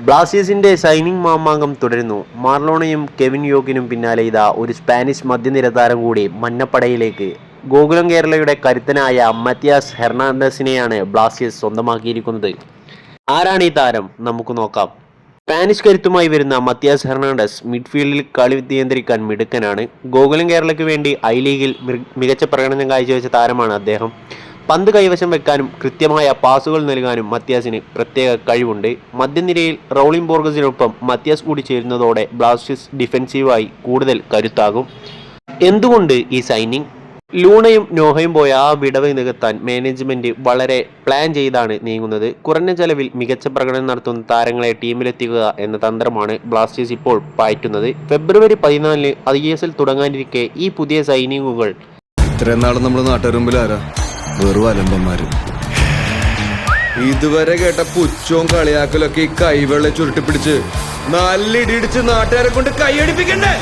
ബ്ലാസ്റ്റേഴ്സിന്റെ സൈനിങ് മാമാങ്കം തുടരുന്നു. മാർലോണയും കെവിൻ യോക്കിനും പിന്നാലെ ഇതാ ഒരു സ്പാനിഷ് മധ്യനിര താരം കൂടി മഞ്ഞപ്പടയിലേക്ക്. ഗോകുലം കേരളയുടെ കരുത്തനായ മത്യാസ് ഹെർണാണ്ടസിനെയാണ് ബ്ലാസ്റ്റേഴ്സ് സ്വന്തമാക്കിയിരിക്കുന്നത്. ആരാണ് ഈ താരം? നമുക്ക് നോക്കാം. സ്പാനിഷ് കരുത്തുമായി വരുന്ന മത്യാസ് ഹെർണാണ്ടസ് മിഡ്ഫീൽഡിൽ കളി നിയന്ത്രിക്കാൻ മിടുക്കനാണ്. ഗോകുലം കേരളയ്ക്ക് വേണ്ടി ഐ ലീഗിൽ മികച്ച പ്രകടനം കാഴ്ചവെച്ച താരമാണ് അദ്ദേഹം. പന്ത് കൈവശം വെക്കാനും കൃത്യമായ പാസുകൾ നൽകാനും മത്യാസിന് പ്രത്യേക കഴിവുണ്ട്. മധ്യനിരയിൽ റൗളിംഗ് ബോർഗസിനൊപ്പം മത്യാസ് കൂടി ചേരുന്നതോടെ ബ്ലാസ്റ്റേഴ്സ് ഡിഫെൻസീവായി കൂടുതൽ കരുത്താകും. എന്തുകൊണ്ട് ഈ സൈനിങ്? ലൂണയും നോഹയും പോയ ആ വിടവ് നികത്താൻ മാനേജ്മെന്റ് വളരെ പ്ലാൻ ചെയ്താണ് നീങ്ങുന്നത്. കുറഞ്ഞ ചെലവിൽ മികച്ച പ്രകടനം നടത്തുന്ന താരങ്ങളെ ടീമിലെത്തിക്കുക എന്ന തന്ത്രമാണ് ബ്ലാസ്റ്റേഴ്സ് ഇപ്പോൾ പാറ്റുന്നത്. ഫെബ്രുവരി 14 ISL തുടങ്ങാനിരിക്കെ ഈ പുതിയ സൈനിങ്ങുകൾ ഇത്രയും നാളും നമ്മുടെ നാട്ടുകാരുടെ ആരാ? വെറും അലമ്പന്മാര്. ഇതുവരെ കേട്ട പുച്ഛവും കളിയാക്കലൊക്കെ ഈ കൈവെള്ള ചുരുട്ടിപ്പിടിച്ച് നല്ല ഇടിയിടിച്ച് നാട്ടുകാരെ കൊണ്ട് കൈയടിപ്പിക്കണ്ടേ?